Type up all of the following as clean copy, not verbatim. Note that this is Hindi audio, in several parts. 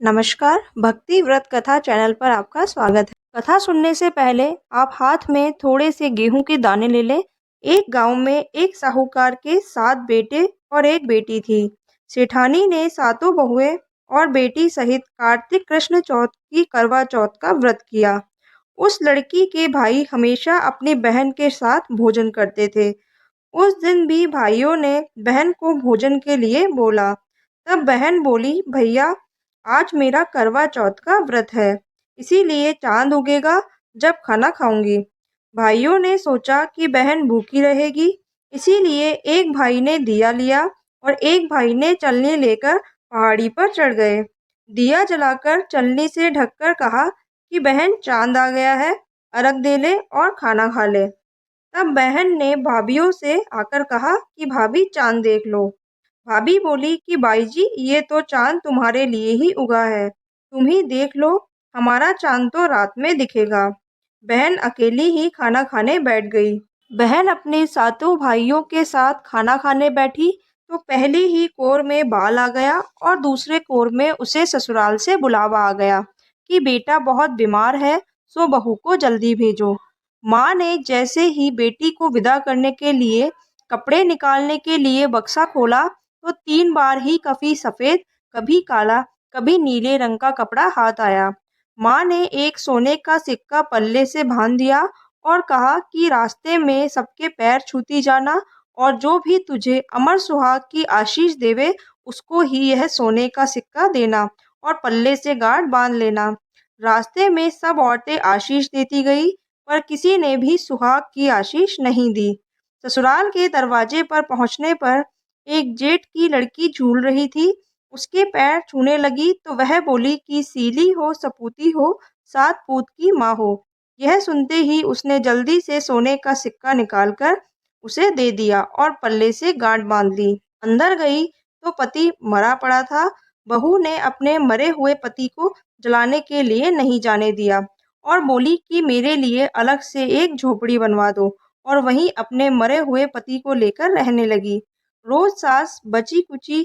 नमस्कार, भक्ति व्रत कथा चैनल पर आपका स्वागत है। कथा सुनने से पहले आप हाथ में थोड़े से गेहूं के दाने ले लें। एक गांव में एक साहूकार के 7 बेटे और एक बेटी थी। सेठानी ने सातों बहुएं और बेटी सहित कार्तिक कृष्ण चौथ की करवा चौथ का व्रत किया। उस लड़की के भाई हमेशा अपनी बहन के साथ भोजन करते थे। उस दिन भी भाइयों ने बहन को भोजन के लिए बोला। तब बहन बोली, भैया आज मेरा करवा चौथ का व्रत है, इसीलिए चांद उगेगा जब खाना खाऊंगी। भाइयों ने सोचा कि बहन भूखी रहेगी, इसीलिए एक भाई ने दिया लिया और एक भाई ने चलनी लेकर पहाड़ी पर चढ़ गए। दिया जलाकर चलनी से ढककर कहा कि बहन चांद आ गया है, अर्घ दे ले और खाना खा ले। तब बहन ने भाभीयों से आकर कहा कि भाभी चांद देख लो। भाभी बोली कि बाई जी ये तो चांद तुम्हारे लिए ही उगा है, तुम ही देख लो, हमारा चांद तो रात में दिखेगा। बहन अकेली ही खाना खाने बैठ गई। बहन अपने सातों भाइयों के साथ खाना खाने बैठी तो पहले ही कोर में बाल आ गया और दूसरे कोर में उसे ससुराल से बुलावा आ गया कि बेटा बहुत बीमार है, सो बहू को जल्दी भेजो। माँ ने जैसे ही बेटी को विदा करने के लिए कपड़े निकालने के लिए बक्सा खोला तो 3 बार ही कभी सफ़ेद, कभी काला, कभी नीले रंग का कपड़ा हाथ आया। माँ ने एक सोने का सिक्का पल्ले से बांध दिया और कहा कि रास्ते में सबके पैर छूती जाना और जो भी तुझे अमर सुहाग की आशीष देवे उसको ही यह सोने का सिक्का देना और पल्ले से गांठ बांध लेना। रास्ते में सब औरतें आशीष देती गई पर किसी ने भी सुहाग की आशीष नहीं दी। ससुराल के दरवाजे पर पहुंचने पर एक जेठ की लड़की झूल रही थी। उसके पैर छूने लगी तो वह बोली कि सीली हो सपूती हो, 7 पूत की माँ हो। यह सुनते ही उसने जल्दी से सोने का सिक्का निकालकर उसे दे दिया और पल्ले से गांठ बांध ली। अंदर गई तो पति मरा पड़ा था। बहू ने अपने मरे हुए पति को जलाने के लिए नहीं जाने दिया और बोली कि मेरे लिए अलग से एक झोपड़ी बनवा दो और वहीं अपने मरे हुए पति को लेकर रहने लगी। रोज सास बची कुची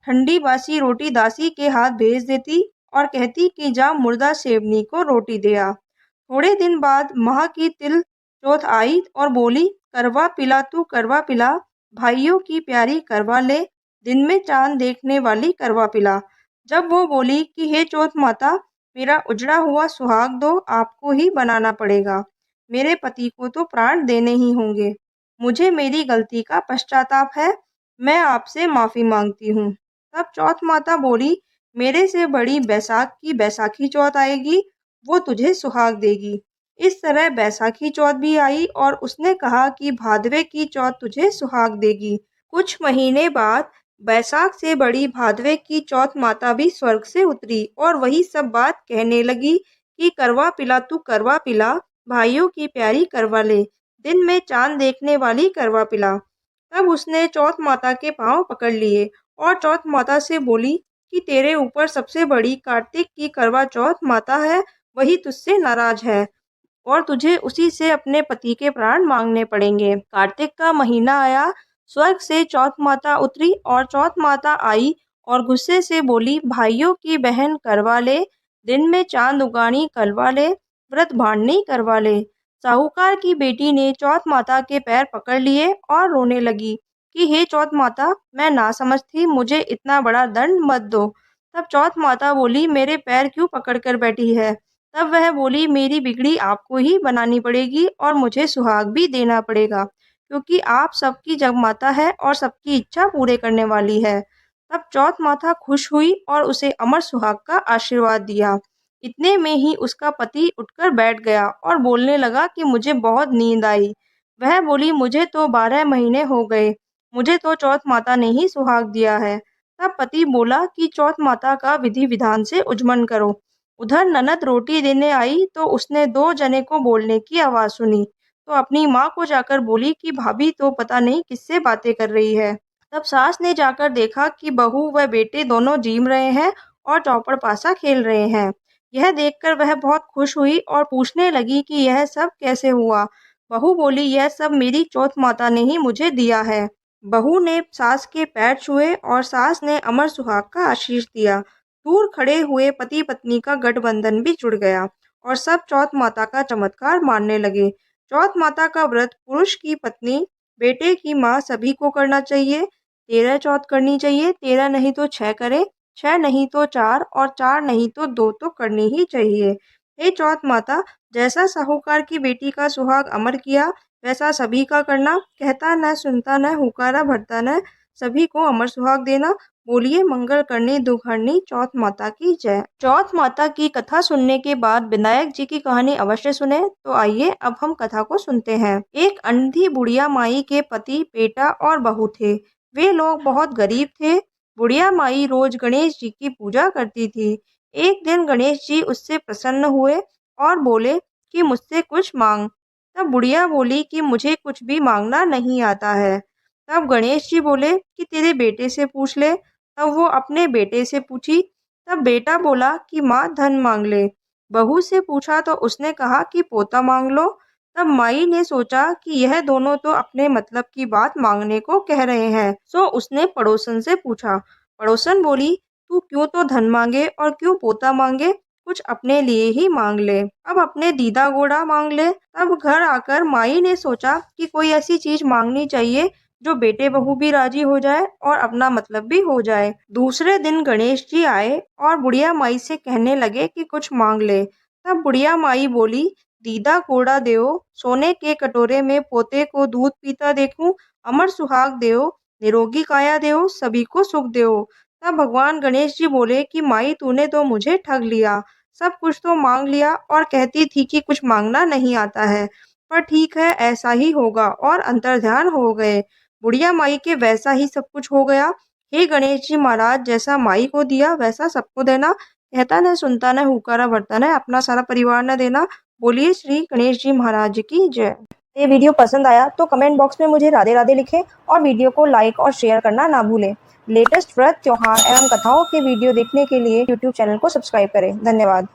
ठंडी बासी रोटी दासी के हाथ भेज देती और कहती कि जा मुर्दा सेवनी को रोटी दे आ। थोड़े दिन बाद माह की तिल चौथ आई और बोली, करवा पिला तू करवा पिला, भाइयों की प्यारी करवा ले, दिन में चांद देखने वाली करवा पिला। जब वो बोली कि हे चौथ माता, मेरा उजड़ा हुआ सुहाग दो, आपको ही बनाना पड़ेगा, मेरे पति को तो प्राण देने ही होंगे, मुझे मेरी गलती का पश्चाताप है, मैं आपसे माफ़ी मांगती हूँ। तब चौथ माता बोली, मेरे से बड़ी बैसाख की बैसाखी चौथ आएगी, वो तुझे सुहाग देगी। इस तरह बैसाखी चौथ भी आई और उसने कहा कि भादवे की चौथ तुझे सुहाग देगी। कुछ महीने बाद बैसाख से बड़ी भादवे की चौथ माता भी स्वर्ग से उतरी और वही सब बात कहने लगी कि करवा पिला तू करवा पिला, भाइयों की प्यारी करवा ले, दिन में चांद देखने वाली करवा पिला। तब उसने चौथ माता के पांव पकड़ लिए और चौथ माता से बोली कि तेरे ऊपर सबसे बड़ी कार्तिक की करवा चौथ माता है, वही तुझसे नाराज है और तुझे उसी से अपने पति के प्राण मांगने पड़ेंगे। कार्तिक का महीना आया, स्वर्ग से चौथ माता उतरी और चौथ माता आई और गुस्से से बोली, भाइयों की बहन करवा ले, दिन में चांद उगानी करवा ले, व्रत भांडनी करवा ले। साहूकार की बेटी ने चौथ माता के पैर पकड़ लिए और रोने लगी कि हे चौथ माता, मैं ना समझ थी, मुझे इतना बड़ा दंड मत दो। तब चौथ माता बोली, मेरे पैर क्यों पकड़ कर बैठी है? तब वह बोली, मेरी बिगड़ी आपको ही बनानी पड़ेगी और मुझे सुहाग भी देना पड़ेगा, क्योंकि आप सबकी जगमाता है और सबकी इच्छा पूरे करने वाली है। तब चौथ माता खुश हुई और उसे अमर सुहाग का आशीर्वाद दिया। इतने में ही उसका पति उठकर बैठ गया और बोलने लगा कि मुझे बहुत नींद आई। वह बोली, मुझे तो 12 महीने हो गए, मुझे तो चौथ माता ने ही सुहाग दिया है। तब पति बोला कि चौथ माता का विधि विधान से उजमन करो। उधर ननद रोटी देने आई तो उसने 2 जने को बोलने की आवाज़ सुनी, तो अपनी माँ को जाकर बोली कि भाभी तो पता नहीं किससे बातें कर रही है। तब सास ने जाकर देखा कि बहू व बेटे दोनों जीम रहे हैं और चौपड़ पासा खेल रहे हैं। यह देखकर वह बहुत खुश हुई और पूछने लगी कि यह सब कैसे हुआ। बहू बोली, यह सब मेरी चौथ माता ने ही मुझे दिया है। बहू ने सास के पैर छुए और सास ने अमर सुहाग का आशीष दिया। दूर खड़े हुए पति पत्नी का गठबंधन भी जुड़ गया और सब चौथ माता का चमत्कार मानने लगे। चौथ माता का व्रत पुरुष की पत्नी, बेटे की माँ सभी को करना चाहिए। 13 चौथ करनी चाहिए, 13 नहीं तो 6 करे, 6 नहीं तो 4 और 4 नहीं तो 2 तो करनी ही चाहिए। हे चौथ माता, जैसा साहूकार की बेटी का सुहाग अमर किया वैसा सभी का करना। कहता न सुनता न हुकारा भरता न, सभी को अमर सुहाग देना। बोलिए मंगल करनी दुखहरनी चौथ माता की जय। चौथ माता की कथा सुनने के बाद विनायक जी की कहानी अवश्य सुने। तो आइए अब हम कथा को सुनते हैं। एक अंधी बुढ़िया माई के पति, बेटा और बहू थे। वे लोग बहुत गरीब थे। बुढ़िया माई रोज गणेश जी की पूजा करती थी। एक दिन गणेश जी उससे प्रसन्न हुए और बोले कि मुझसे कुछ मांग। तब बुढ़िया बोली कि मुझे कुछ भी मांगना नहीं आता है। तब गणेश जी बोले कि तेरे बेटे से पूछ ले। तब वो अपने बेटे से पूछी। तब बेटा बोला कि माँ धन मांग ले। बहू से पूछा तो उसने कहा कि पोता मांग लो। तब माई ने सोचा कि यह दोनों तो अपने मतलब की बात मांगने को कह रहे हैं, सो उसने पड़ोसन से पूछा। पड़ोसन बोली, तू क्यों तो धन मांगे और क्यों पोता मांगे, कुछ अपने लिए ही मांग ले। अब अपने दीदा घोड़ा मांग ले। तब घर आकर माई ने सोचा कि कोई ऐसी चीज मांगनी चाहिए जो बेटे बहू भी राजी हो जाए और अपना मतलब भी हो जाए। दूसरे दिन गणेश जी आए और बुढ़िया माई से कहने लगे कि कुछ मांग ले। तब बुढ़िया माई बोली, दीदा घोड़ा देओ, सोने के कटोरे में पोते को दूध पीता देखूं, अमर सुहाग देओ, निरोगी काया देओ, सभी को सुख देओ। तब भगवान गणेश जी बोले कि माई तूने तो मुझे ठग लिया, सब कुछ तो मांग लिया और कहती थी कि कुछ मांगना नहीं आता है। पर ठीक है, ऐसा ही होगा, और अंतर्ध्यान हो गए। बुढ़िया माई के वैसा ही सब कुछ हो गया। हे गणेश जी महाराज, जैसा माई को दिया वैसा सबको देना। कहता न सुनता न हुकारा भरता न, अपना सारा परिवार न देना। बोलिए श्री गणेश जी महाराज की जय। ये वीडियो पसंद आया तो कमेंट बॉक्स में मुझे राधे राधे लिखें और वीडियो को लाइक और शेयर करना ना भूलें। लेटेस्ट व्रत, त्योहार एवं कथाओं के वीडियो देखने के लिए यूट्यूब चैनल को सब्सक्राइब करें। धन्यवाद।